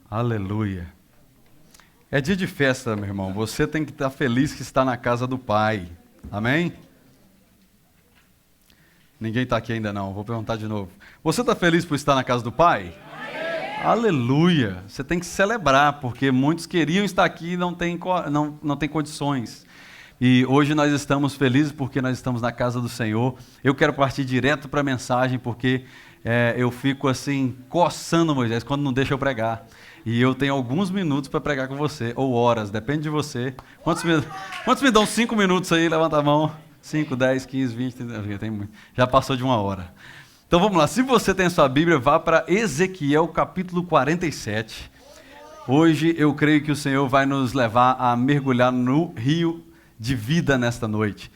Aleluia. É dia de festa, meu irmão. Você tem que estar feliz que está na casa do Pai. Amém? Ninguém está aqui ainda não. Vou perguntar de novo. Você está feliz por estar na casa do Pai? Amém. Aleluia. Você tem que celebrar, porque muitos queriam estar aqui e não tem condições. E hoje nós estamos felizes porque nós estamos na casa do Senhor. Eu quero partir direto para a mensagem, porque eu fico assim, coçando Moisés, quando não deixa eu pregar. E eu tenho alguns minutos para pregar com você, ou horas, depende de você. Quantos me dão 5 minutos aí? Levanta a mão. 5, 10, 15, 20, 30, já passou de 1 hora. Então vamos lá, se você tem a sua Bíblia, vá para Ezequiel capítulo 47. Hoje eu creio que o Senhor vai nos levar a mergulhar no rio de vida nesta noite.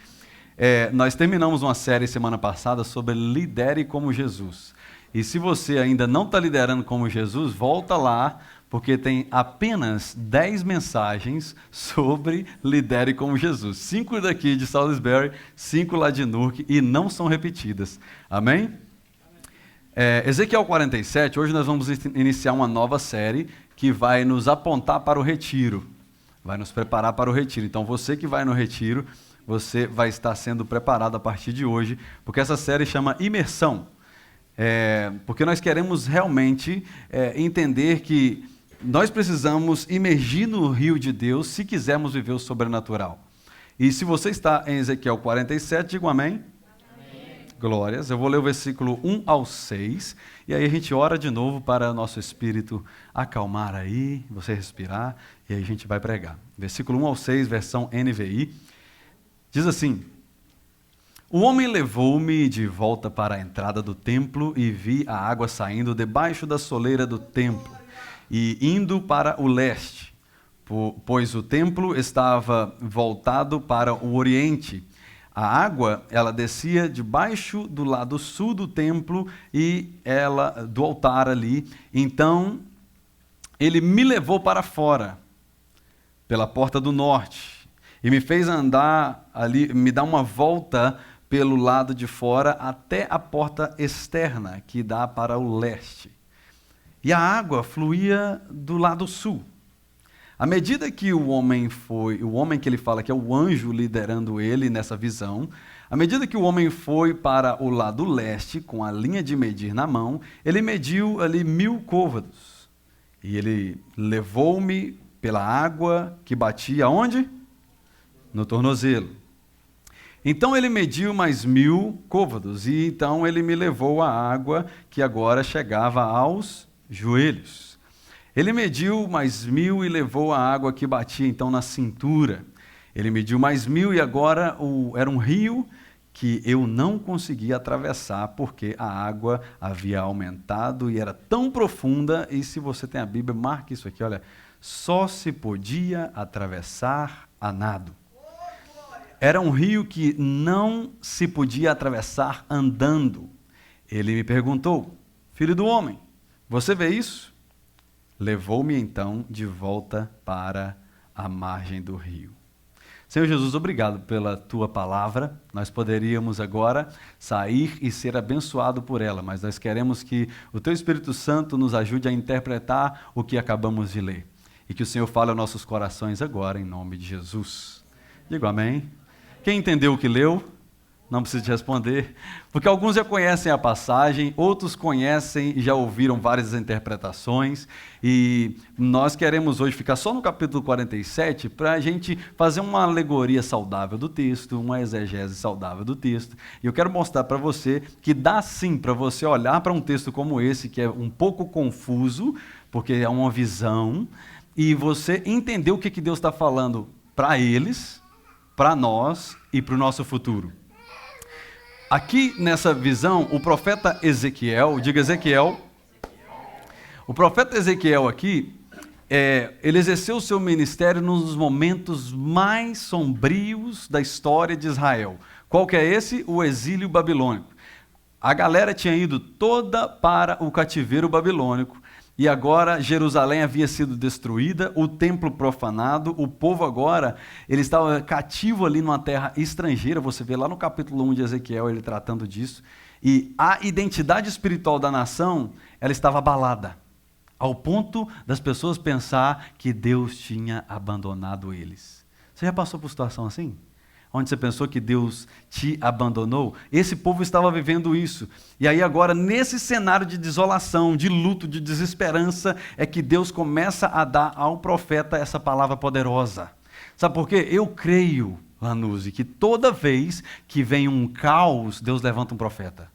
Nós terminamos uma série semana passada sobre Lidere como Jesus. E se você ainda não está liderando como Jesus, volta lá, porque tem apenas 10 mensagens sobre Lidere como Jesus. 5 daqui de Salisbury, 5 lá de Newark, e não são repetidas. Amém? Ezequiel 47, hoje nós vamos iniciar uma nova série que vai nos apontar para o retiro. Vai nos preparar para o retiro. Então você que vai no retiro, você vai estar sendo preparado a partir de hoje, porque essa série chama Imersão. Porque nós queremos realmente entender que nós precisamos imergir no rio de Deus se quisermos viver o sobrenatural. E se você está em Ezequiel 47, diga um amém. Amém. Glórias. Eu vou ler o versículo 1 ao 6, e aí a gente ora de novo para o nosso espírito acalmar aí, você respirar, e aí a gente vai pregar. Versículo 1 ao 6, versão NVI, diz assim: O homem levou-me de volta para a entrada do templo e vi a água saindo debaixo da soleira do templo e indo para o leste, pois o templo estava voltado para o oriente. A água, ela descia debaixo do lado sul do templo e ela do altar ali. Então, ele me levou para fora, pela porta do norte, e me fez andar ali, me dar uma volta pelo lado de fora até a porta externa, que dá para o leste. E a água fluía do lado sul. À medida que o homem que ele fala que é o anjo liderando ele nessa visão, à medida que o homem foi para o lado leste, com a linha de medir na mão, ele mediu ali 1000 côvados. E ele levou-me pela água que batia onde? No tornozelo. Então ele mediu mais 1000 côvados, e então ele me levou à água que agora chegava aos joelhos. Ele mediu mais 1000 e levou a água que batia então na cintura. Ele mediu mais 1000 e agora era um rio que eu não conseguia atravessar porque a água havia aumentado e era tão profunda, e se você tem a Bíblia, marque isso aqui, olha, só se podia atravessar a nado. Era um rio que não se podia atravessar andando. Ele me perguntou: filho do homem, você vê isso? Levou-me então de volta para a margem do rio. Senhor Jesus, obrigado pela tua palavra. Nós poderíamos agora sair e ser abençoado por ela, mas nós queremos que o teu Espírito Santo nos ajude a interpretar o que acabamos de ler. E que o Senhor fale aos nossos corações agora, em nome de Jesus. Digo amém. Quem entendeu o que leu, não precisa te responder, porque alguns já conhecem a passagem, outros conhecem e já ouviram várias interpretações, e nós queremos hoje ficar só no capítulo 47 para a gente fazer uma alegoria saudável do texto, uma exegese saudável do texto. E eu quero mostrar para você que dá sim para você olhar para um texto como esse, que é um pouco confuso, porque é uma visão, e você entender o que Deus está falando para eles, para nós e para o nosso futuro. Aqui nessa visão, o profeta Ezequiel, diga Ezequiel, o profeta Ezequiel aqui, ele exerceu o seu ministério nos momentos mais sombrios da história de Israel. Qual que é esse? O exílio babilônico. A galera tinha ido toda para o cativeiro babilônico, e agora Jerusalém havia sido destruída, o templo profanado, o povo agora, ele estava cativo ali numa terra estrangeira. Você vê lá no capítulo 1 de Ezequiel ele tratando disso, e a identidade espiritual da nação, ela estava abalada. ao ponto das pessoas pensar que Deus tinha abandonado eles. Você já passou por situação assim? Onde você pensou que Deus te abandonou? Esse povo estava vivendo isso. E aí agora, nesse cenário de desolação, de luto, de desesperança, é que Deus começa a dar ao profeta essa palavra poderosa. Sabe por quê? Eu creio, Lanuse, que toda vez que vem um caos, Deus levanta um profeta.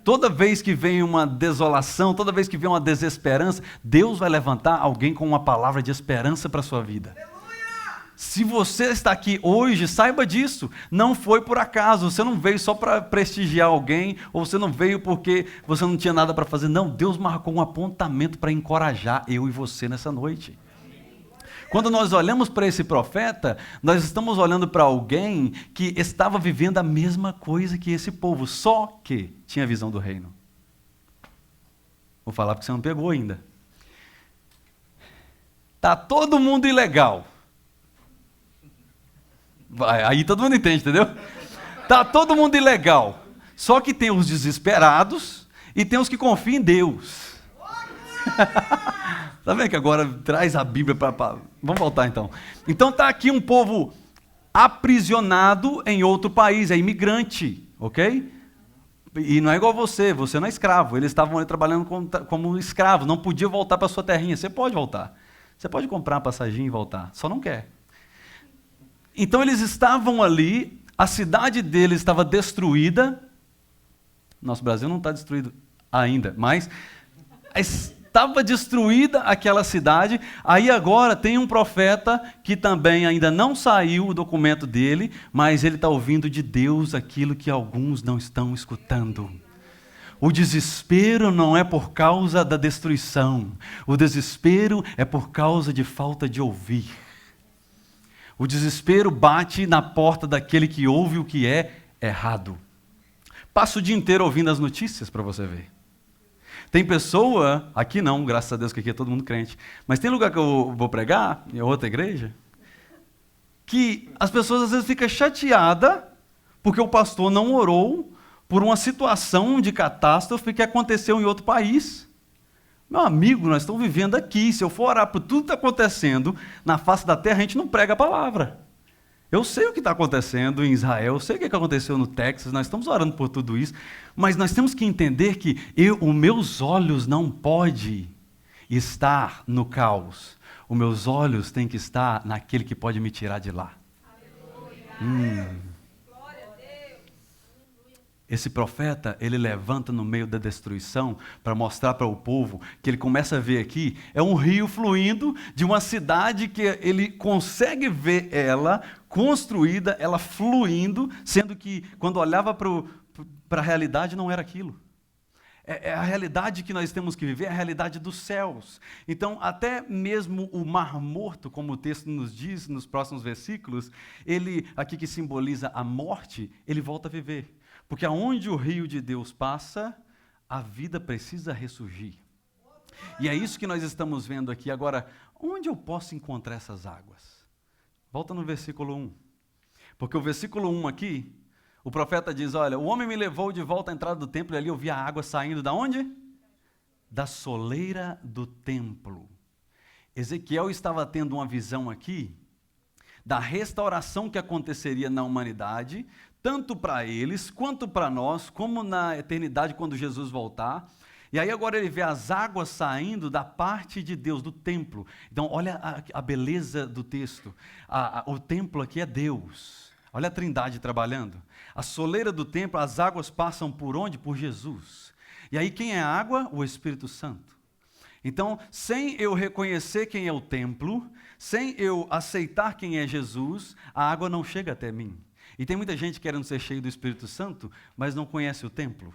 Toda vez que vem uma desolação, toda vez que vem uma desesperança, Deus vai levantar alguém com uma palavra de esperança para a sua vida. Se você está aqui hoje, saiba disso. Não foi por acaso. Você não veio só para prestigiar alguém, ou você não veio porque você não tinha nada para fazer. Não, Deus marcou um apontamento para encorajar eu e você nessa noite. Quando nós olhamos para esse profeta, nós estamos olhando para alguém que estava vivendo a mesma coisa que esse povo, só que tinha visão do reino. Vou falar porque você não pegou ainda. Tá todo mundo ilegal. Aí todo mundo entende, entendeu? Tá todo mundo ilegal. Só que tem os desesperados e tem os que confiam em Deus. Tá vendo que agora traz a Bíblia para... Vamos voltar então. Então tá aqui um povo aprisionado em outro país, é imigrante, ok? E não é igual você não é escravo. Eles estavam ali trabalhando como escravos, não podia voltar para sua terrinha. Você pode voltar. Você pode comprar uma passagem e voltar, só não quer. Então eles estavam ali, a cidade deles estava destruída. Nosso Brasil não está destruído ainda, mas estava destruída aquela cidade. Aí agora tem um profeta que também ainda não saiu o documento dele, mas ele está ouvindo de Deus aquilo que alguns não estão escutando. O desespero não é por causa da destruição, o desespero é por causa de falta de ouvir. O desespero bate na porta daquele que ouve o que é errado. Passa o dia inteiro ouvindo as notícias para você ver. Tem pessoa, aqui não, graças a Deus que aqui é todo mundo crente, mas tem lugar que eu vou pregar, em outra igreja, que as pessoas às vezes ficam chateadas porque o pastor não orou por uma situação de catástrofe que aconteceu em outro país. Meu amigo, nós estamos vivendo aqui. Se eu for orar por tudo que está acontecendo na face da terra, a gente não prega a palavra. Eu sei o que está acontecendo em Israel, eu sei o que aconteceu no Texas, nós estamos orando por tudo isso, mas nós temos que entender que os meus olhos não podem estar no caos. Os meus olhos têm que estar naquele que pode me tirar de lá. Esse profeta, ele levanta no meio da destruição para mostrar para o povo que ele começa a ver aqui, é um rio fluindo de uma cidade que ele consegue ver ela construída, ela fluindo, sendo que quando olhava para a realidade não era aquilo. É a realidade que nós temos que viver, é a realidade dos céus. Então, até mesmo o Mar Morto, como o texto nos diz nos próximos versículos, ele, aqui que simboliza a morte, ele volta a viver. Porque aonde o rio de Deus passa, a vida precisa ressurgir. E é isso que nós estamos vendo aqui. Agora, onde eu posso encontrar essas águas? Volta no versículo 1. Porque o versículo 1 aqui, o profeta diz, olha, o homem me levou de volta à entrada do templo e ali eu vi a água saindo da onde? Da soleira do templo. Ezequiel estava tendo uma visão aqui da restauração que aconteceria na humanidade, tanto para eles, quanto para nós, como na eternidade quando Jesus voltar. E aí agora ele vê as águas saindo da parte de Deus, do templo. Então olha a beleza do texto. O templo aqui é Deus. Olha a Trindade trabalhando. A soleira do templo, as águas passam por onde? Por Jesus. E aí quem é a água? O Espírito Santo. Então, sem eu reconhecer quem é o templo, sem eu aceitar quem é Jesus, a água não chega até mim. E tem muita gente querendo ser cheio do Espírito Santo, mas não conhece o templo,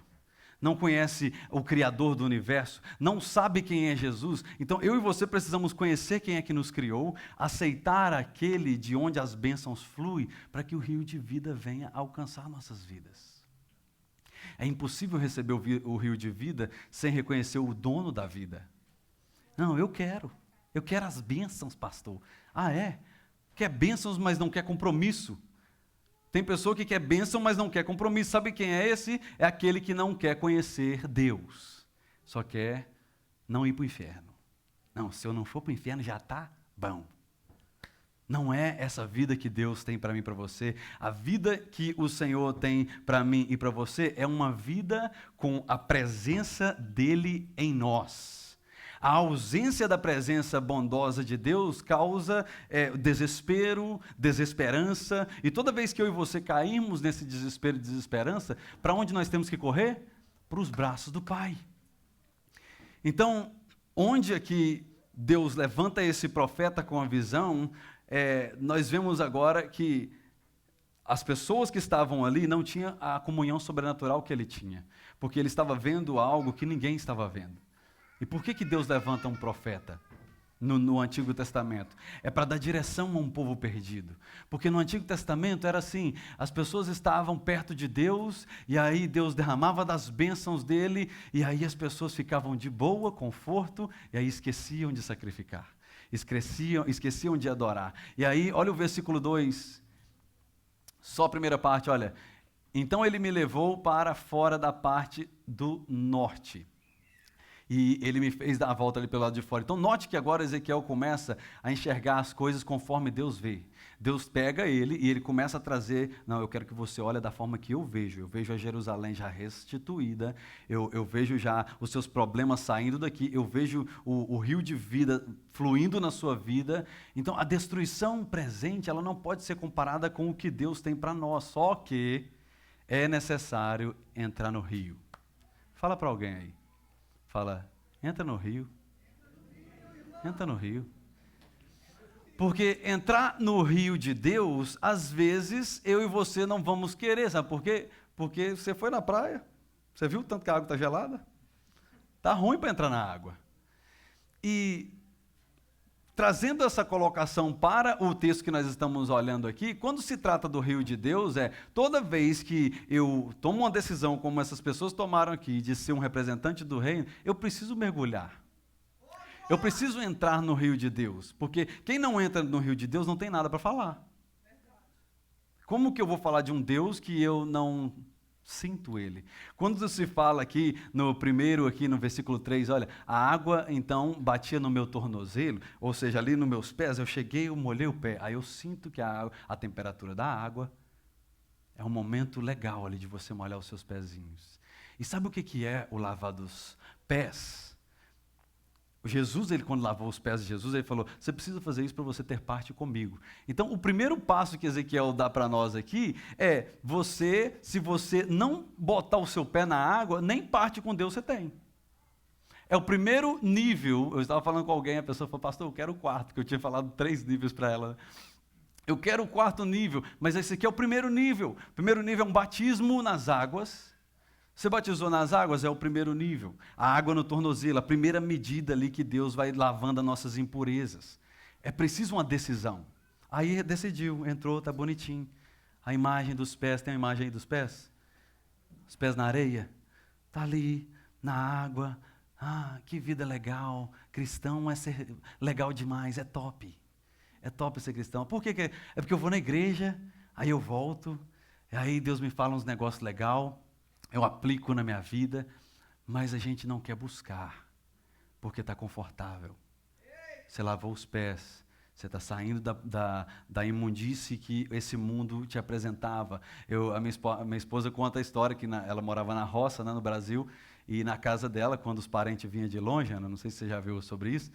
não conhece o Criador do universo, não sabe quem é Jesus. Então eu e você precisamos conhecer quem é que nos criou, aceitar aquele de onde as bênçãos fluem, para que o rio de vida venha alcançar nossas vidas. É impossível receber o rio de vida sem reconhecer o dono da vida. Não, eu quero as bênçãos, pastor. Ah, é? Quer bênçãos, mas não quer compromisso. Tem pessoa que quer bênção, mas não quer compromisso. Sabe quem é esse? É aquele que não quer conhecer Deus. Só quer não ir para o inferno. Não, se eu não for para o inferno já está bom. Não é essa vida que Deus tem para mim e para você. A vida que o Senhor tem para mim e para você é uma vida com a presença dEle em nós. A ausência da presença bondosa de Deus causa desespero, desesperança. E toda vez que eu e você caímos nesse desespero e desesperança, para onde nós temos que correr? Para os braços do Pai. Então, onde é que Deus levanta esse profeta com a visão, nós vemos agora que as pessoas que estavam ali não tinham a comunhão sobrenatural que ele tinha, porque ele estava vendo algo que ninguém estava vendo. E por que Deus levanta um profeta no Antigo Testamento? É para dar direção a um povo perdido. Porque no Antigo Testamento era assim, as pessoas estavam perto de Deus, e aí Deus derramava das bênçãos dele, e aí as pessoas ficavam de boa, conforto, e aí esqueciam de sacrificar. Esqueciam de adorar. E aí, olha o versículo 2, só a primeira parte, olha. Então ele me levou para fora da parte do norte. E ele me fez dar a volta ali pelo lado de fora. Então note que agora Ezequiel começa a enxergar as coisas conforme Deus vê. Deus pega ele e ele começa a trazer, não, eu quero que você olhe da forma que eu vejo. Eu vejo a Jerusalém já restituída, eu vejo já os seus problemas saindo daqui, eu vejo o rio de vida fluindo na sua vida. Então a destruição presente, ela não pode ser comparada com o que Deus tem para nós, só que é necessário entrar no rio. Fala para alguém aí. Fala, entra no rio. Entra no rio. Porque entrar no rio de Deus, às vezes, eu e você não vamos querer, sabe por quê? Porque você foi na praia, você viu tanto que a água está gelada? Está ruim para entrar na água. E trazendo essa colocação para o texto que nós estamos olhando aqui, quando se trata do rio de Deus, toda vez que eu tomo uma decisão como essas pessoas tomaram aqui, de ser um representante do reino, eu preciso mergulhar. Eu preciso entrar no rio de Deus, porque quem não entra no rio de Deus não tem nada para falar. Como que eu vou falar de um Deus que eu não sinto ele? Quando se fala aqui no versículo 3, olha, a água então batia no meu tornozelo, ou seja, ali nos meus pés, eu cheguei, eu molhei o pé, aí eu sinto que a temperatura da água é um momento legal ali de você molhar os seus pezinhos. E sabe o que é o lavar dos pés? Jesus, ele quando lavou os pés de Jesus, ele falou, você precisa fazer isso para você ter parte comigo. Então, o primeiro passo que Ezequiel dá para nós aqui é, se você não botar o seu pé na água, nem parte com Deus você tem. É o primeiro nível. Eu estava falando com alguém, a pessoa falou, pastor, eu quero o quarto, que eu tinha falado 3 níveis para ela. Eu quero o 4º nível, mas esse aqui é o primeiro nível. O primeiro nível é um batismo nas águas. Você batizou nas águas, é o primeiro nível. A água no tornozelo, a primeira medida ali que Deus vai lavando as nossas impurezas. É preciso uma decisão. Aí decidiu, entrou, está bonitinho. A imagem dos pés, tem a imagem aí dos pés? Os pés na areia? Está ali, na água. Ah, que vida legal. Cristão é ser legal demais, é top. É top ser cristão. Por que é? É porque eu vou na igreja, aí eu volto, aí Deus me fala uns negócios legais. Eu aplico na minha vida, mas a gente não quer buscar, porque está confortável. Você lavou os pés, você está saindo da imundície que esse mundo te apresentava. A minha esposa conta a história que ela morava na roça, né, no Brasil, e na casa dela, quando os parentes vinham de longe, Ana, não sei se você já viu sobre isso,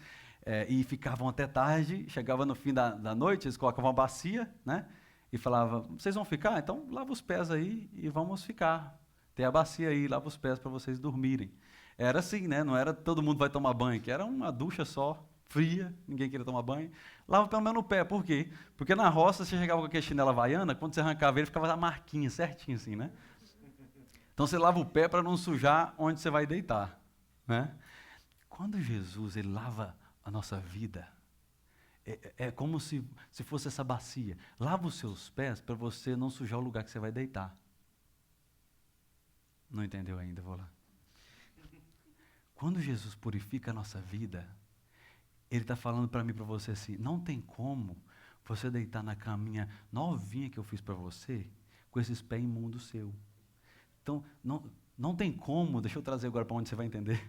e ficavam até tarde, chegava no fim da noite, eles colocavam uma bacia, né, e falavam, vocês vão ficar? Então lava os pés aí e vamos ficar. Tem a bacia aí, lava os pés para vocês dormirem. Era assim, né? Não era todo mundo vai tomar banho, que era uma ducha só, fria, ninguém queria tomar banho. Lava pelo menos no pé, por quê? Porque na roça você chegava com aquela chinela havaiana, quando você arrancava ele, ficava a marquinha certinho assim, né? Então você lava o pé para não sujar onde você vai deitar, né? Quando Jesus ele lava a nossa vida, é como se fosse essa bacia. Lava os seus pés para você não sujar o lugar que você vai deitar. Não entendeu ainda? Vou lá. Quando Jesus purifica a nossa vida, Ele está falando para mim e para você assim, não tem como você deitar na caminha novinha que eu fiz para você, com esses pés imundos seu. Então, não tem como, deixa eu trazer agora para onde você vai entender,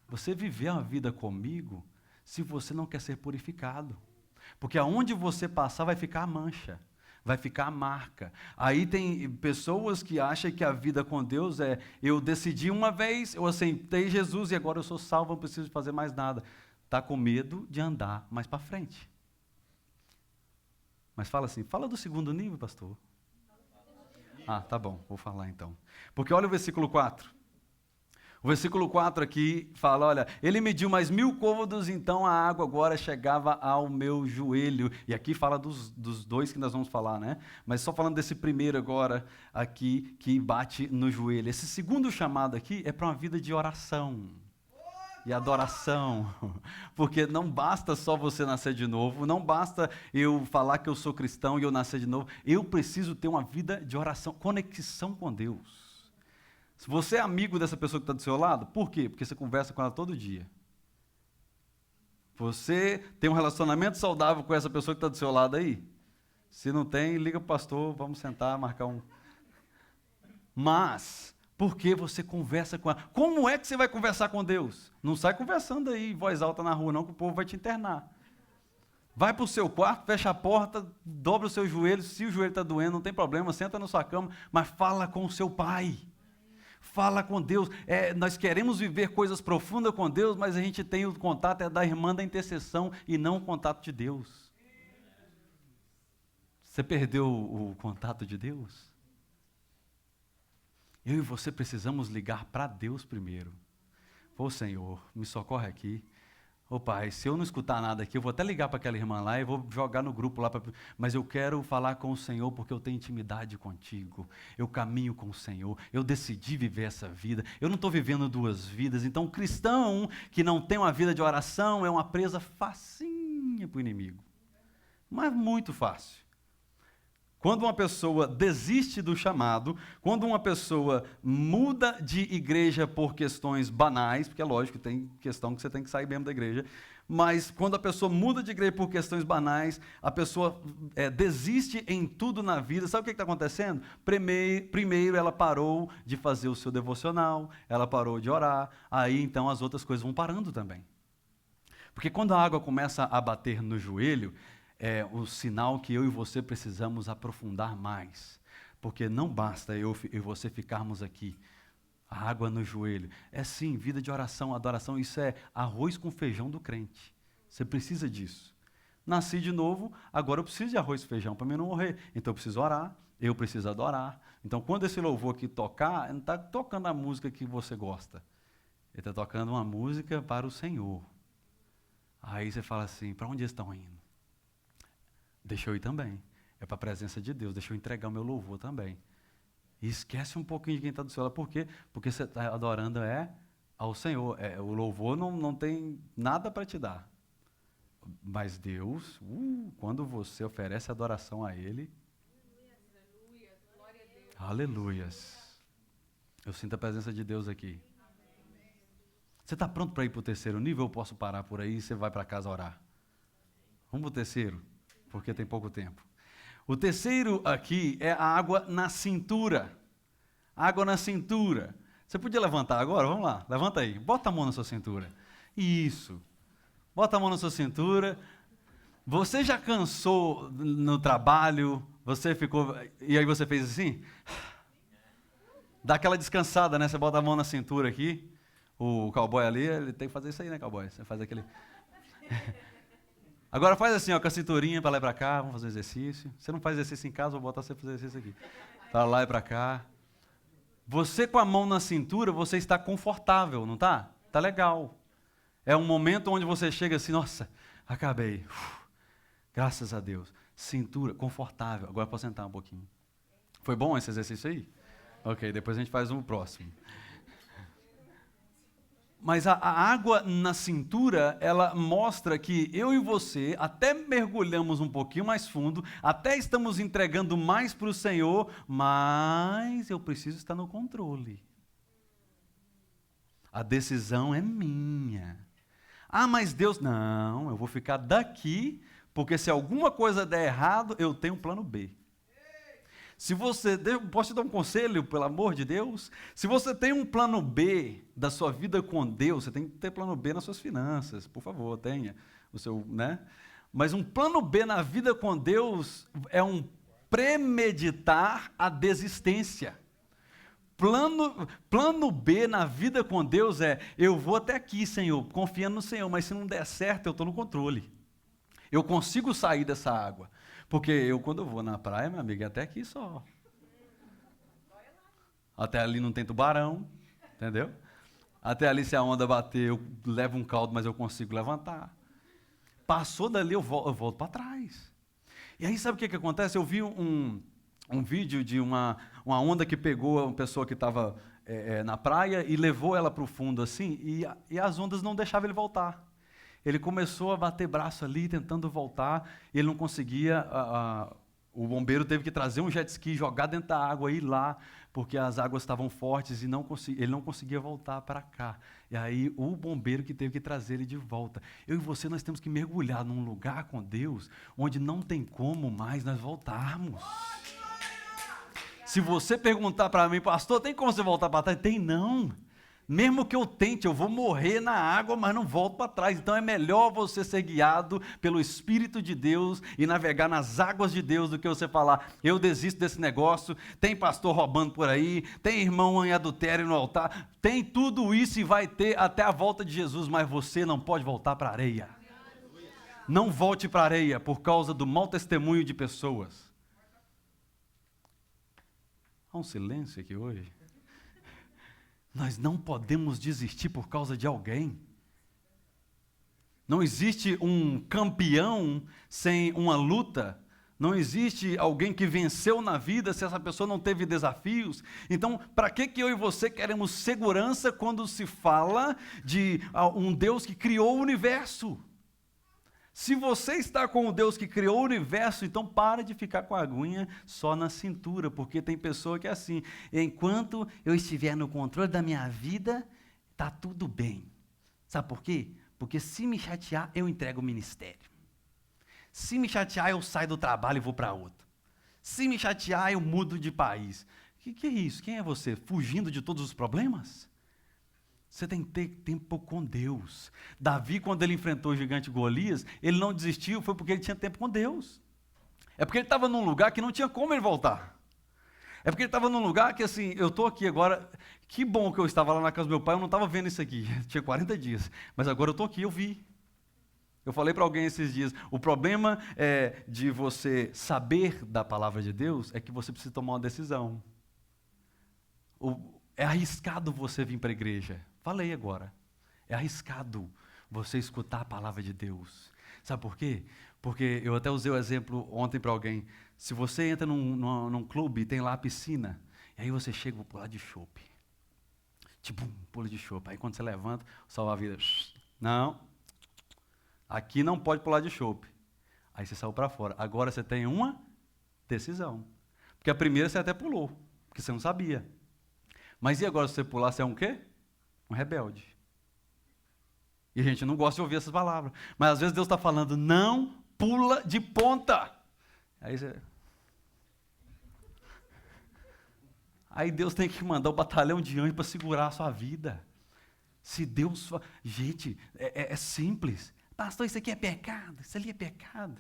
você viver uma vida comigo se você não quer ser purificado. Porque aonde você passar vai ficar a mancha, vai ficar a marca. Aí tem pessoas que acham que a vida com Deus é, eu decidi uma vez, eu aceitei Jesus e agora eu sou salvo, não preciso fazer mais nada. Está com medo de andar mais para frente. Mas fala assim, fala do segundo nível, pastor. Ah, tá bom, vou falar então. Porque olha o versículo 4. O versículo 4 aqui fala, olha, ele mediu mais 1000 côvados, então a água agora chegava ao meu joelho. E aqui fala dos dois que nós vamos falar, né? Mas só falando desse primeiro agora, aqui, que bate no joelho. Esse segundo chamado aqui é para uma vida de oração e adoração. Porque não basta só você nascer de novo, não basta eu falar que eu sou cristão e eu nascer de novo. Eu preciso ter uma vida de oração, conexão com Deus. Se você é amigo dessa pessoa que está do seu lado, por quê? Porque você conversa com ela todo dia. Você tem um relacionamento saudável com essa pessoa que está do seu lado aí? Se não tem, liga para o pastor, vamos sentar, marcar um. Mas, porque você conversa com ela? Como é que você vai conversar com Deus? Não sai conversando aí em voz alta na rua, não, que o povo vai te internar. Vai para o seu quarto, fecha a porta, dobra o seu joelho, se o joelho está doendo, não tem problema, senta na sua cama, mas fala com o seu pai. Fala com Deus. Nós queremos viver coisas profundas com Deus, mas a gente tem o contato da irmã da intercessão e não o contato de Deus. Você perdeu o contato de Deus? Eu e você precisamos ligar para Deus primeiro. Ô Senhor, me socorre aqui. Ô Pai, se eu não escutar nada aqui, eu vou até ligar para aquela irmã lá e vou jogar no grupo lá, mas eu quero falar com o Senhor porque eu tenho intimidade contigo, eu caminho com o Senhor, eu decidi viver essa vida, eu não estou vivendo duas vidas, então o cristão que não tem uma vida de oração é uma presa facinha para o inimigo, mas muito fácil. Quando uma pessoa desiste do chamado, quando uma pessoa muda de igreja por questões banais, porque é lógico, tem questão que você tem que sair mesmo da igreja, mas quando a pessoa muda de igreja por questões banais, a pessoa desiste em tudo na vida, sabe o que está acontecendo? Primeiro ela parou de fazer o seu devocional, ela parou de orar, aí então as outras coisas vão parando também. Porque quando a água começa a bater no joelho, é o sinal que eu e você precisamos aprofundar mais. Porque não basta eu e você ficarmos aqui, a água no joelho. É sim, vida de oração, adoração, isso é arroz com feijão do crente. Você precisa disso. Nasci de novo, agora eu preciso de arroz e feijão para mim não morrer. Então eu preciso orar, eu preciso adorar. Então quando esse louvor aqui tocar, ele não está tocando a música que você gosta. Ele está tocando uma música para o Senhor. Aí você fala assim, para onde eles estão indo? Deixa eu ir também. É para a presença de Deus. Deixa eu entregar o meu louvor também. E esquece um pouquinho de quem está do seu lado. Por quê? Porque você está adorando ao Senhor. O louvor não tem nada para te dar. Mas Deus, quando você oferece adoração a Ele... Aleluias. Eu sinto a presença de Deus aqui. Você está pronto para ir para o terceiro nível? Eu posso parar por aí e você vai para casa orar. Vamos para o terceiro? Porque tem pouco tempo. O terceiro aqui é a água na cintura. Água na cintura. Você podia levantar agora? Vamos lá, levanta aí. Bota a mão na sua cintura. Isso. Bota a mão na sua cintura. Você já cansou no trabalho? Você ficou... E aí você fez assim? Dá aquela descansada, né? Você bota a mão na cintura aqui. O cowboy ali, ele tem que fazer isso aí, né, cowboy? Você faz aquele... Agora faz assim, ó, com a cinturinha para lá e para cá, vamos fazer um exercício. Você não faz exercício em casa, vou botar você para fazer exercício aqui. Para lá e para cá. Você com a mão na cintura, você está confortável, não está? Está legal. É um momento onde você chega assim, nossa, acabei. Graças a Deus. Cintura, confortável. Agora posso sentar um pouquinho. Foi bom esse exercício aí? Ok, depois a gente faz um próximo. Mas a água na cintura, ela mostra que eu e você até mergulhamos um pouquinho mais fundo, até estamos entregando mais para o Senhor, mas eu preciso estar no controle. A decisão é minha. Ah, mas Deus... Não, eu vou ficar daqui, porque se alguma coisa der errado, eu tenho um plano B. Posso te dar um conselho, pelo amor de Deus? Se você tem um plano B da sua vida com Deus, você tem que ter plano B nas suas finanças, por favor, tenha o seu, né? Mas um plano B na vida com Deus é um premeditar a desistência. Plano B na vida com Deus é, eu vou até aqui, Senhor, confiando no Senhor, mas se não der certo, eu estou no controle. Eu consigo sair dessa água. Porque quando eu vou na praia, meu amigo, é até aqui só. Até ali não tem tubarão, entendeu? Até ali, se a onda bater, eu levo um caldo, mas eu consigo levantar. Passou dali, eu volto para trás. E aí, sabe o que acontece? Eu vi um vídeo de uma onda que pegou uma pessoa que estava na praia e levou ela para o fundo assim, e as ondas não deixavam ele voltar. Ele começou a bater braço ali, tentando voltar, e ele não conseguia. O bombeiro teve que trazer um jet ski, jogar dentro da água e ir lá, porque as águas estavam fortes e ele não conseguia voltar para cá. E aí o bombeiro que teve que trazer ele de volta. Eu e você, nós temos que mergulhar num lugar com Deus, onde não tem como mais nós voltarmos. Se você perguntar para mim, pastor, tem como você voltar para trás? Tem não. Mesmo que eu tente, eu vou morrer na água, mas não volto para trás. Então é melhor você ser guiado pelo Espírito de Deus e navegar nas águas de Deus do que você falar, eu desisto desse negócio, tem pastor roubando por aí, tem irmão em adultério no altar, tem tudo isso e vai ter até a volta de Jesus, mas você não pode voltar para a areia. Não volte para a areia por causa do mau testemunho de pessoas. Há um silêncio aqui hoje. Nós não podemos desistir por causa de alguém. Não existe um campeão sem uma luta. Não existe alguém que venceu na vida se essa pessoa não teve desafios. Então, para que eu e você queremos segurança quando se fala de um Deus que criou o universo? Se você está com o Deus que criou o universo, então para de ficar com a aguinha só na cintura, porque tem pessoa que é assim, enquanto eu estiver no controle da minha vida, está tudo bem. Sabe por quê? Porque se me chatear, eu entrego o ministério. Se me chatear, eu saio do trabalho e vou para outro. Se me chatear, eu mudo de país. O que é isso? Quem é você? Fugindo de todos os problemas? Você tem que ter tempo com Deus. Davi, quando ele enfrentou o gigante Golias, ele não desistiu, foi porque ele tinha tempo com Deus. É porque ele estava num lugar que não tinha como ele voltar. É porque ele estava num lugar que assim, eu estou aqui agora, que bom que eu estava lá na casa do meu pai, eu não estava vendo isso aqui, tinha 40 dias, mas agora eu estou aqui, eu vi. Eu falei para alguém esses dias, o problema de você saber da palavra de Deus é que você precisa tomar uma decisão. É arriscado você vir para a igreja. Falei agora. É arriscado você escutar a palavra de Deus. Sabe por quê? Porque eu até usei o exemplo ontem para alguém. Se você entra num clube e tem lá a piscina, e aí você chega e pular de chope. Tipo, pulo de chope. Aí quando você levanta, o salva-vidas. Não. Aqui não pode pular de chope. Aí você saiu para fora. Agora você tem uma decisão. Porque a primeira você até pulou, porque você não sabia. Mas e agora se você pular, você é um quê? Um rebelde. E a gente não gosta de ouvir essas palavras. Mas às vezes Deus está falando, não pula de ponta. Aí Deus tem que mandar o batalhão de anjos para segurar a sua vida. Se Deus... Gente, é simples. Pastor, isso aqui é pecado, isso ali é pecado.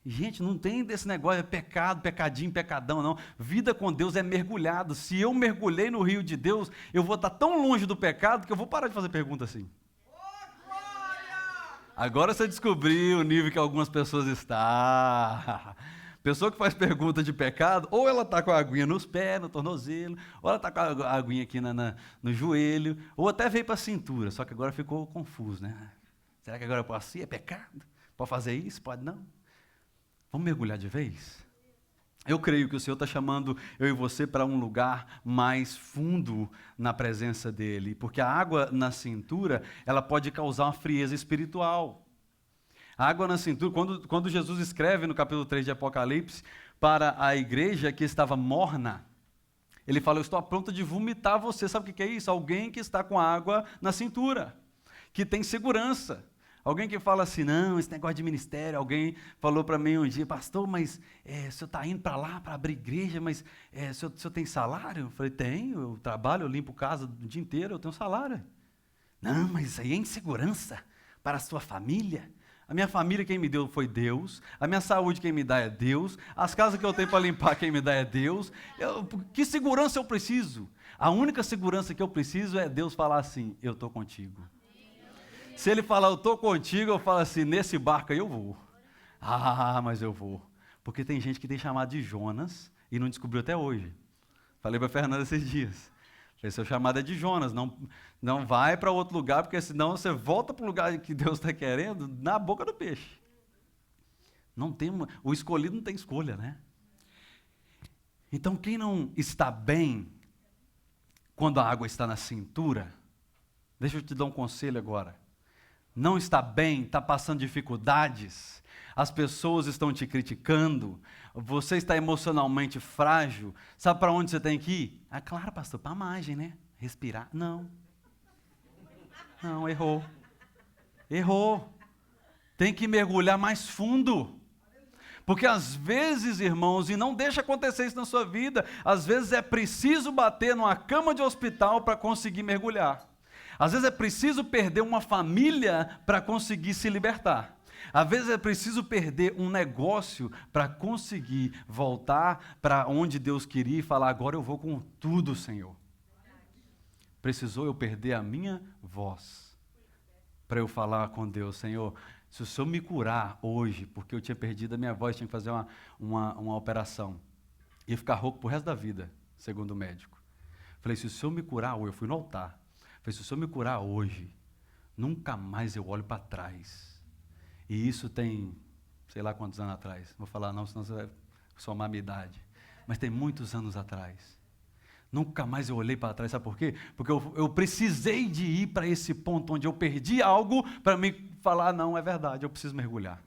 Gente, não tem desse negócio, é pecado, pecadinho, pecadão, não. Vida com Deus é mergulhado. Se eu mergulhei no rio de Deus, eu vou estar tão longe do pecado que eu vou parar de fazer pergunta assim. Agora você descobriu o nível que algumas pessoas estão. Pessoa que faz pergunta de pecado, ou ela está com a aguinha nos pés, no tornozelo, ou ela está com a aguinha aqui no joelho, ou até veio para a cintura, só que agora ficou confuso, né? Será que agora eu posso ir? É pecado? Pode fazer isso? Pode não? Vamos mergulhar de vez? Eu creio que o Senhor está chamando eu e você para um lugar mais fundo na presença dEle, porque a água na cintura, ela pode causar uma frieza espiritual. A água na cintura, quando Jesus escreve no capítulo 3 de Apocalipse, para a igreja que estava morna, ele fala, eu estou a ponto de vomitar você. Sabe o que é isso? Alguém que está com a água na cintura, que tem segurança. Alguém que fala assim, não, esse negócio de ministério. Alguém falou para mim um dia, pastor, mas o senhor está indo para lá para abrir igreja, mas o senhor tem salário? Eu falei, tenho, eu trabalho, eu limpo casa o dia inteiro, eu tenho salário. Não, mas isso aí é insegurança para a sua família. A minha família quem me deu foi Deus, a minha saúde quem me dá é Deus, as casas que eu tenho para limpar quem me dá é Deus. Que segurança eu preciso? A única segurança que eu preciso é Deus falar assim, eu estou contigo. Se Ele falar, eu estou contigo, eu falo assim, nesse barco aí eu vou. Ah, mas eu vou. Porque tem gente que tem chamado de Jonas e não descobriu até hoje. Falei para a Fernanda esses dias. Falei, seu chamado é de Jonas, não vai para outro lugar, porque senão você volta para o lugar que Deus está querendo na boca do peixe. O escolhido não tem escolha, né? Então, quem não está bem quando a água está na cintura, deixa eu te dar um conselho agora. Não está bem, está passando dificuldades, as pessoas estão te criticando, você está emocionalmente frágil, sabe para onde você tem que ir? Ah, claro, pastor, para a margem, né? Respirar. Não, errou. Tem que mergulhar mais fundo. Porque às vezes, irmãos, e não deixa acontecer isso na sua vida, às vezes é preciso bater numa cama de hospital para conseguir mergulhar. Às vezes é preciso perder uma família para conseguir se libertar. Às vezes é preciso perder um negócio para conseguir voltar para onde Deus queria e falar, agora eu vou com tudo, Senhor. Precisou eu perder a minha voz para eu falar com Deus, Senhor, se o Senhor me curar hoje, porque eu tinha perdido a minha voz, tinha que fazer uma operação, ia ficar rouco pro resto da vida, segundo o médico. Falei, se o Senhor me curar hoje, eu fui no altar, falei, se o Senhor me curar hoje, nunca mais eu olho para trás. E isso tem, sei lá quantos anos atrás, não vou falar não, senão você vai somar a minha idade, mas tem muitos anos atrás. Nunca mais eu olhei para trás, sabe por quê? Porque eu precisei de ir para esse ponto onde eu perdi algo para me falar, não, é verdade, eu preciso mergulhar.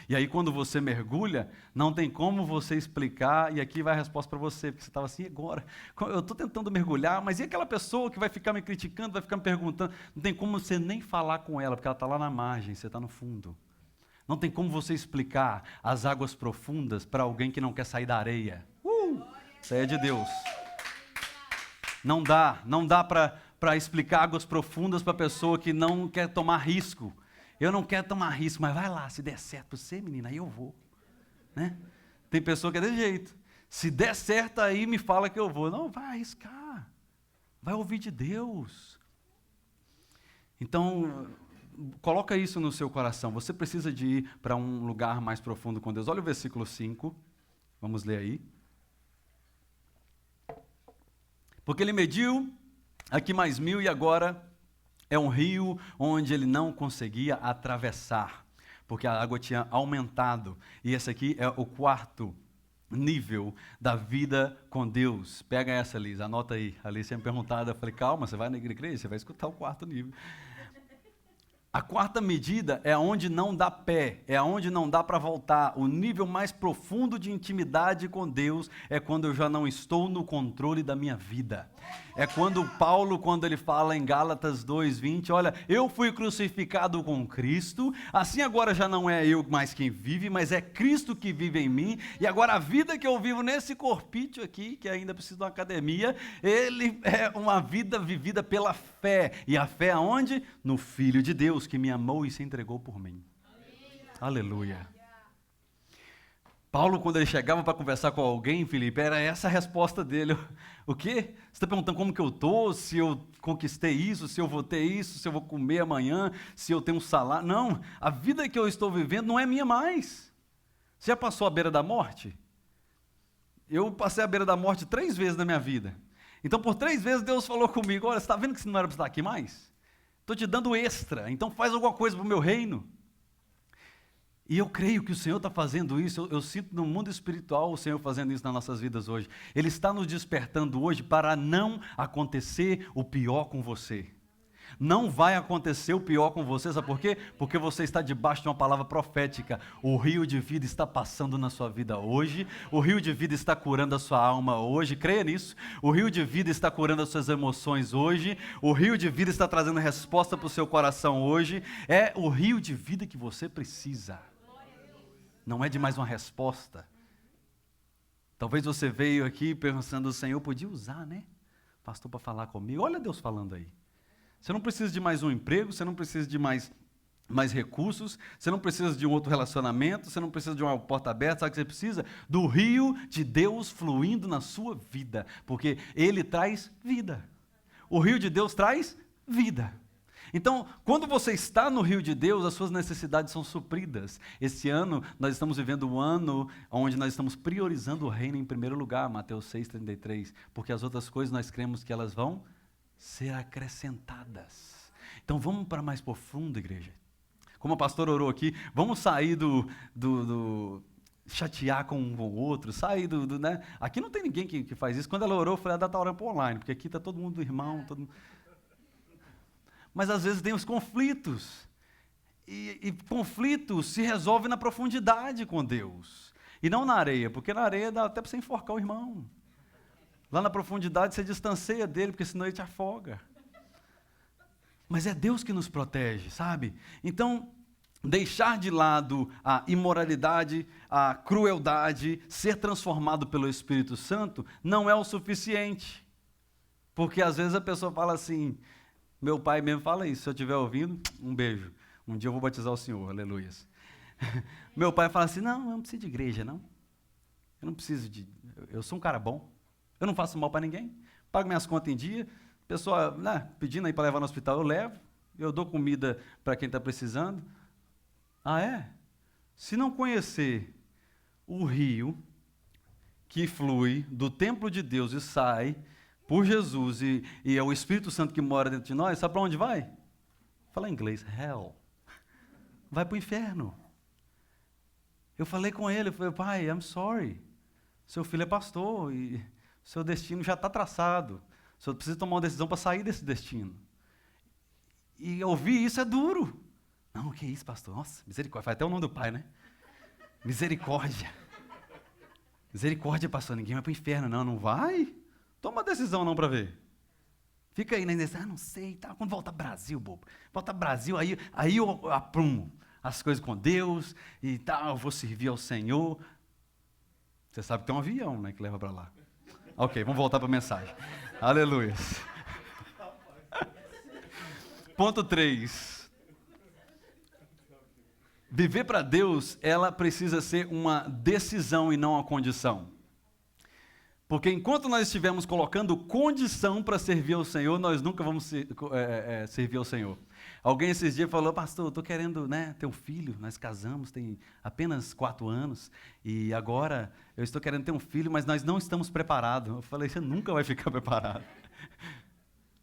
E aí quando você mergulha, não tem como você explicar, e aqui vai a resposta para você, porque você estava assim, agora, eu estou tentando mergulhar, mas e aquela pessoa que vai ficar me criticando, vai ficar me perguntando, não tem como você nem falar com ela, porque ela está lá na margem, você está no fundo. Não tem como você explicar as águas profundas para alguém que não quer sair da areia. Isso aí é de Deus. Não dá para explicar águas profundas para a pessoa que não quer tomar risco. Eu não quero tomar risco, mas vai lá, se der certo para você, menina, aí eu vou. Né? Tem pessoa que é desse jeito. Se der certo, aí me fala que eu vou. Não, vai arriscar. Vai ouvir de Deus. Então, coloca isso no seu coração. Você precisa de ir para um lugar mais profundo com Deus. Olha o versículo 5. Vamos ler aí. Porque ele mediu aqui mais 1000 e agora é um rio onde ele não conseguia atravessar, porque a água tinha aumentado. E esse aqui é o quarto nível da vida com Deus. Pega essa, Liz, anota aí. A Liz tinha me perguntado, eu falei, calma, você vai na igreja, você vai escutar o quarto nível. A quarta medida é onde não dá pé, é onde não dá para voltar. O nível mais profundo de intimidade com Deus é quando eu já não estou no controle da minha vida. É quando Paulo, quando ele fala em Gálatas 2:20, olha, eu fui crucificado com Cristo, assim agora já não é eu mais quem vive, mas é Cristo que vive em mim, e agora a vida que eu vivo nesse corpício aqui, que ainda precisa de uma academia, ele é uma vida vivida pela fé. E a fé aonde? No Filho de Deus, que me amou e se entregou por mim. Aleluia. Paulo, quando ele chegava para conversar com alguém, Felipe, era essa a resposta dele. O quê? Você está perguntando como que eu estou, se eu conquistei isso, se eu vou ter isso, se eu vou comer amanhã, se eu tenho um salário. Não, a vida que eu estou vivendo não é minha mais. Você já passou à beira da morte? Eu passei à beira da morte 3 vezes na minha vida. Então, por 3 vezes, Deus falou comigo, olha, você está vendo que você não era para estar aqui mais? Estou te dando extra, então faz alguma coisa para o meu reino. E eu creio que o Senhor está fazendo isso, eu sinto no mundo espiritual o Senhor fazendo isso nas nossas vidas hoje. Ele está nos despertando hoje para não acontecer o pior com você. Não vai acontecer o pior com você, sabe por quê? Porque você está debaixo de uma palavra profética. O rio de vida está passando na sua vida hoje. O rio de vida está curando a sua alma hoje. Creia nisso. O rio de vida está curando as suas emoções hoje. O rio de vida está trazendo resposta para o seu coração hoje. É o rio de vida que você precisa. Não é de mais uma resposta. Talvez você veio aqui pensando, o Senhor podia usar, né? Pastor, para falar comigo. Olha Deus falando aí. Você não precisa de mais um emprego, você não precisa de mais recursos, você não precisa de um outro relacionamento, você não precisa de uma porta aberta, sabe o que você precisa? Do rio de Deus fluindo na sua vida, porque Ele traz vida. O rio de Deus traz vida. Então, quando você está no rio de Deus, as suas necessidades são supridas. Esse ano, nós estamos vivendo um ano onde nós estamos priorizando o reino em primeiro lugar, Mateus 6,33, porque as outras coisas nós cremos que elas vão ser acrescentadas. Então vamos para mais profundo, igreja. Como a pastora orou aqui, vamos sair do chatear com um ou outro, sair né? Aqui não tem ninguém que faz isso. Quando ela orou, eu falei, ela está orando por online, porque aqui está todo mundo irmão, todo mundo... Mas às vezes tem os conflitos. E conflitos se resolvem na profundidade com Deus. E não na areia, porque na areia dá até para você enforcar o irmão. Lá na profundidade você distancia dele, porque senão ele te afoga. Mas é Deus que nos protege, sabe? Então, deixar de lado a imoralidade, a crueldade, ser transformado pelo Espírito Santo, não é o suficiente. Porque às vezes a pessoa fala assim, meu pai mesmo fala isso, se eu estiver ouvindo, um beijo. Um dia eu vou batizar o senhor, aleluias. Meu pai fala assim, não, eu não preciso de igreja, não. Eu não preciso eu sou um cara bom. Eu não faço mal para ninguém, pago minhas contas em dia, pessoa pedindo aí para levar no hospital, eu levo, eu dou comida para quem está precisando. Ah, é? Se não conhecer o rio que flui do templo de Deus e sai por Jesus, e é o Espírito Santo que mora dentro de nós, sabe para onde vai? Fala em inglês, hell. Vai para o inferno. Eu falei com ele, eu falei, pai, I'm sorry, seu filho é pastor, e... seu destino já está traçado. O senhor precisa tomar uma decisão para sair desse destino. E ouvir isso é duro. Não, que isso, pastor? Nossa, misericórdia. Faz até o nome do pai, né? Misericórdia. Misericórdia, pastor. Ninguém vai para o inferno. Não, não vai. Toma uma decisão não para ver. Fica aí, né? Não sei. Tá. Quando volta ao Brasil, bobo. Volta ao Brasil, aí eu aprumo as coisas com Deus e tal. Eu vou servir ao Senhor. Você sabe que tem um avião, né, que leva para lá. Ok, vamos voltar para a mensagem. Aleluia. Ponto 3. Viver para Deus, ela precisa ser uma decisão e não uma condição. Porque enquanto nós estivermos colocando condição para servir ao Senhor, nós nunca vamos servir ao Senhor. Alguém esses dias falou, pastor, eu estou querendo ter um filho, nós casamos, tem apenas 4 anos, e agora eu estou querendo ter um filho, mas nós não estamos preparados. Eu falei, você nunca vai ficar preparado.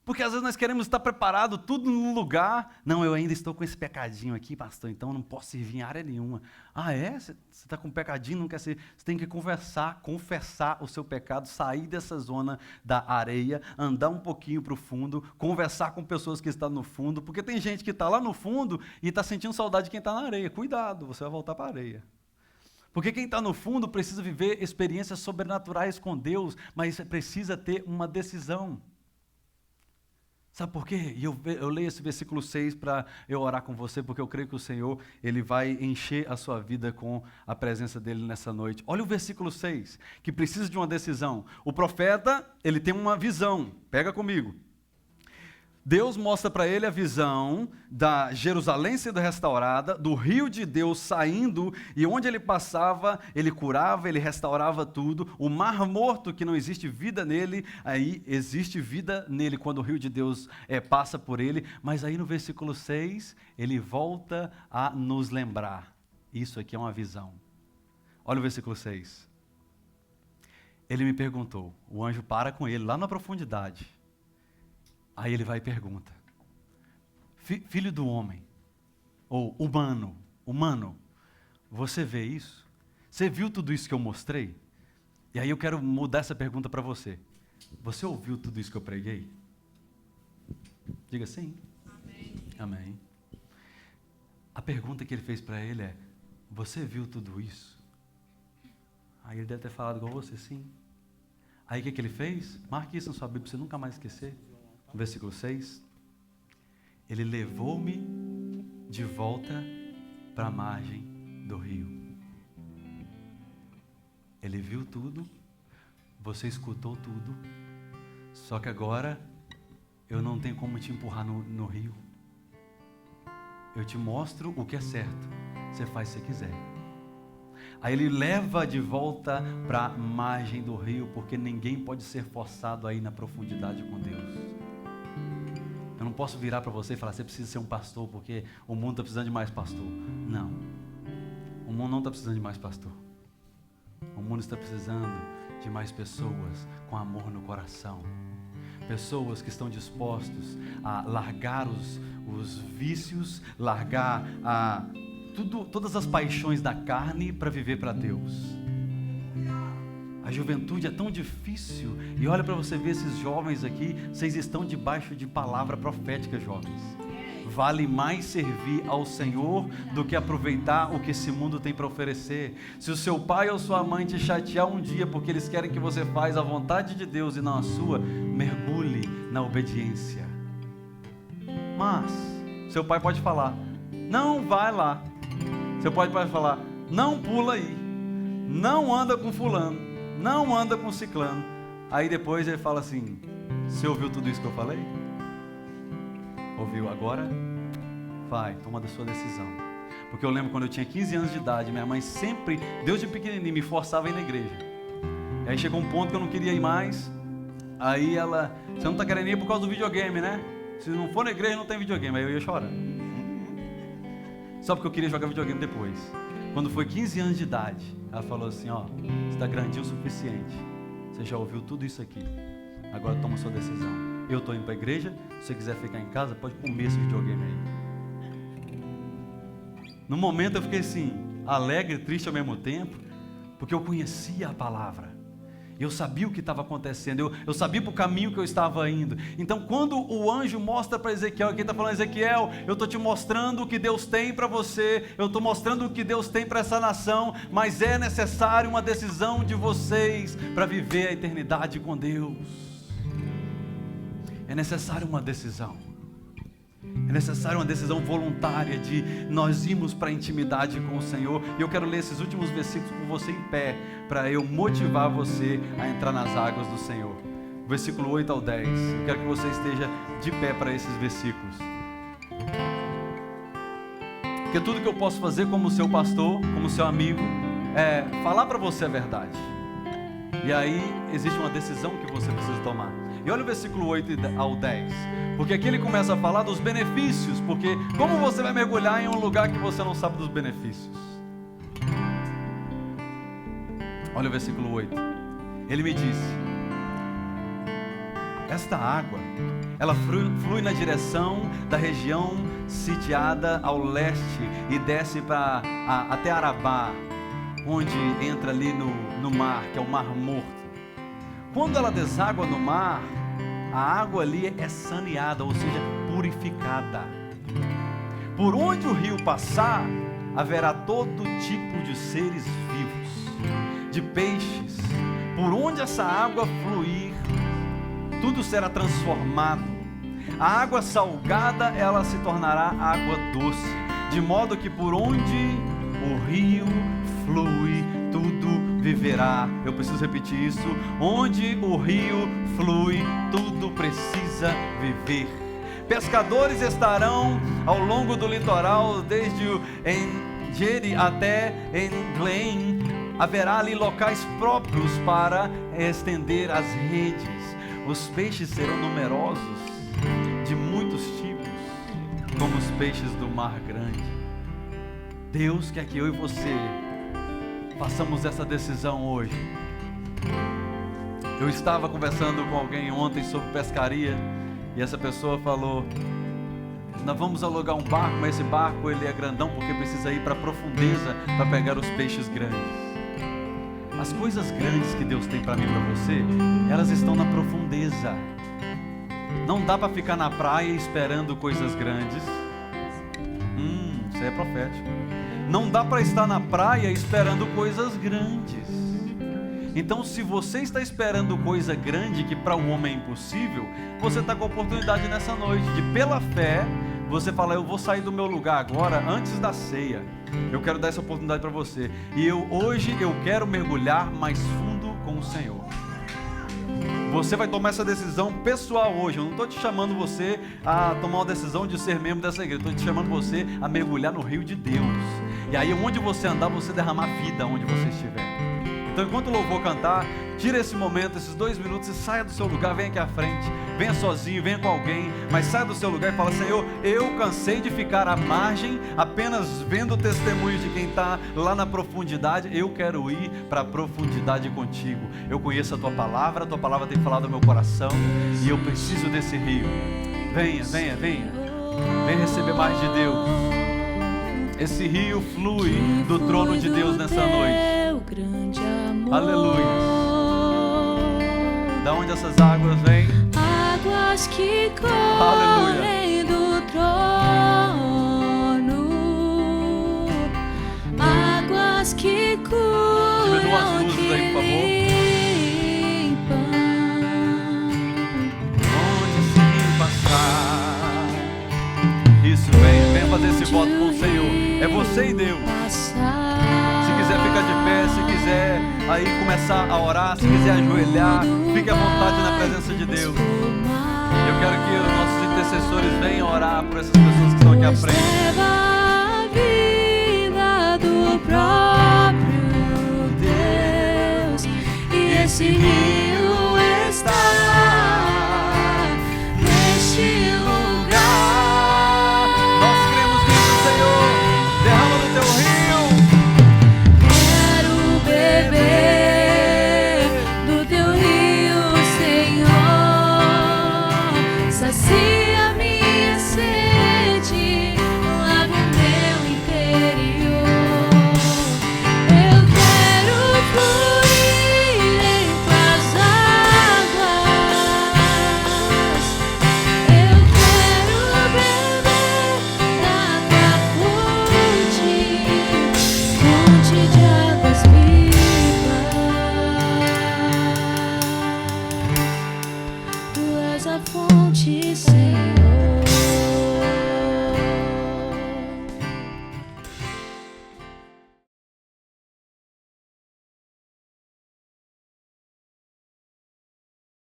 Porque às vezes nós queremos estar preparado, tudo no lugar. Não, eu ainda estou com esse pecadinho aqui, pastor, então eu não posso servir em área nenhuma. Ah, é? Você está com um pecadinho, não quer ser... Você tem que confessar o seu pecado, sair dessa zona da areia, andar um pouquinho para o fundo, conversar com pessoas que estão no fundo, porque tem gente que está lá no fundo e está sentindo saudade de quem está na areia. Cuidado, você vai voltar para a areia. Porque quem está no fundo precisa viver experiências sobrenaturais com Deus, mas precisa ter uma decisão. Sabe por quê? E eu leio esse versículo 6 para eu orar com você, porque eu creio que o Senhor ele vai encher a sua vida com a presença dele nessa noite. Olha o versículo 6, que precisa de uma decisão. O profeta, ele tem uma visão. Pega comigo. Deus mostra para ele a visão da Jerusalém sendo restaurada, do rio de Deus saindo, e onde ele passava, ele curava, ele restaurava tudo. O mar morto, que não existe vida nele, aí existe vida nele quando o rio de Deus passa por ele. Mas aí no versículo 6, ele volta a nos lembrar. Isso aqui é uma visão. Olha o versículo 6. Ele me perguntou, o anjo para com ele lá na profundidade. Aí ele vai e pergunta, filho do homem, ou humano, você vê isso? Você viu tudo isso que eu mostrei? E aí eu quero mudar essa pergunta para você. Você ouviu tudo isso que eu preguei? Diga sim. Amém. A pergunta que ele fez para ele é: você viu tudo isso? Aí ele deve ter falado igual você, sim. Aí o que ele fez? Marque isso na sua Bíblia para você nunca mais esquecer. No versículo 6. Ele levou-me de volta para a margem do rio. Ele viu tudo, você escutou tudo, só que agora eu não tenho como te empurrar no rio. Eu te mostro o que é certo, você faz se você quiser. Aí ele leva de volta para a margem do rio, porque ninguém pode ser forçado a ir na profundidade com Deus. Eu não posso virar para você e falar: você precisa ser um pastor, porque o mundo está precisando de mais pastor. Não, o mundo não está precisando de mais pastor. O mundo está precisando de mais pessoas com amor no coração. Pessoas que estão dispostos a largar os vícios, largar todas as paixões da carne para viver para Deus. A juventude é tão difícil. E olha para você ver esses jovens aqui. Vocês estão debaixo de palavra profética, jovens. Vale mais servir ao Senhor do que aproveitar o que esse mundo tem para oferecer. Se o seu pai ou sua mãe te chatear um dia porque eles querem que você faça a vontade de Deus e não a sua, mergulhe na obediência. Mas seu pai pode falar: não vai lá. Seu pai pode falar: não pula aí, não anda com fulano, não anda com ciclano. Aí depois ele fala assim: você ouviu tudo isso que eu falei? Ouviu? Agora vai, toma a sua decisão. Porque eu lembro quando eu tinha 15 anos de idade, minha mãe sempre, desde pequenininho, me forçava a ir na igreja. E aí chegou um ponto que eu não queria ir mais. Aí ela: você não está querendo ir por causa do videogame, né? Se não for na igreja não tem videogame. Aí eu ia chorando, só porque eu queria jogar videogame depois. Quando foi 15 anos de idade, ela falou assim: ó, você está grandinho o suficiente, você já ouviu tudo isso aqui, agora toma a sua decisão. Eu estou indo para a igreja, se você quiser ficar em casa, pode comer esse videogame aí. No momento eu fiquei assim, alegre e triste ao mesmo tempo, porque eu conhecia a palavra. Eu sabia o que estava acontecendo, eu sabia para o caminho que eu estava indo. Então quando o anjo mostra para Ezequiel, quem está falando: Ezequiel, eu estou te mostrando o que Deus tem para você, eu estou mostrando o que Deus tem para essa nação, mas é necessário uma decisão de vocês para viver a eternidade com Deus. É necessário uma decisão. É necessário uma decisão voluntária de nós irmos para a intimidade com o Senhor. E eu quero ler esses últimos versículos com você em pé, para eu motivar você a entrar nas águas do Senhor. Versículo 8 ao 10. Eu quero que você esteja de pé para esses versículos. Porque tudo que eu posso fazer como seu pastor, como seu amigo, é falar para você a verdade. E aí existe uma decisão que você precisa tomar. E olha o versículo 8 ao 10. Porque aqui ele começa a falar dos benefícios. Porque como você vai mergulhar em um lugar que você não sabe dos benefícios? Olha o versículo 8. Ele me disse: esta água, ela flui na direção da região sitiada ao leste e desce até Arabá, onde entra ali no mar, que é o Mar Morto. Quando ela deságua no mar, a água ali é saneada, ou seja, purificada. Por onde o rio passar, haverá todo tipo de seres vivos, de peixes. Por onde essa água fluir, tudo será transformado. A água salgada, ela se tornará água doce, de modo que por onde o rio flui, tudo viverá. Eu preciso repetir isso. Onde o rio flui, tudo precisa viver. Pescadores estarão ao longo do litoral, desde En-Gedi até En-Glen. Haverá ali locais próprios para estender as redes. Os peixes serão numerosos, de muitos tipos, como os peixes do mar grande. Deus quer que eu e você façamos essa decisão hoje. Eu estava conversando com alguém ontem sobre pescaria, e essa pessoa falou: nós vamos alugar um barco, mas esse barco ele é grandão porque precisa ir para a profundeza para pegar os peixes grandes. As coisas grandes que Deus tem para mim e para você, elas estão na profundeza. Não dá para ficar na praia esperando coisas grandes. é profético. Não dá para estar na praia esperando coisas grandes. Então, se você está esperando coisa grande que para o homem é impossível, você está com a oportunidade nessa noite de, pela fé, você falar: eu vou sair do meu lugar agora antes da ceia. Eu quero dar essa oportunidade para você. E hoje eu quero mergulhar mais fundo com o Senhor. Você vai tomar essa decisão pessoal hoje. Eu não estou te chamando você a tomar uma decisão de ser membro dessa igreja. Estou te chamando você a mergulhar no rio de Deus. E aí, onde você andar, você derramar vida onde você estiver. Então, enquanto o louvor cantar, tira esse momento, esses 2 minutos, e saia do seu lugar. Venha aqui à frente, venha sozinho, venha com alguém, mas saia do seu lugar e fala: Senhor, eu cansei de ficar à margem, apenas vendo testemunhos de quem está lá na profundidade. Eu quero ir para a profundidade contigo. Eu conheço a tua palavra tem falado ao meu coração, e eu preciso desse rio. Venha, venha, venha, venha receber mais de Deus. Esse rio flui do trono de Deus nessa noite. Aleluia. Da onde essas águas vêm? Águas que correm do trono. Águas que curam, diminua as luzes aí, por favor. Onde sem passar. Isso, venha fazer esse voto com o Senhor. É você e Deus. Se quiser ficar de pé, se quiser aí começar a orar, se quiser ajoelhar, fique à vontade na presença de Deus. Eu quero que os nossos intercessores venham orar por essas pessoas que estão aqui à frente. Leva a vida do próprio Deus, e esse rio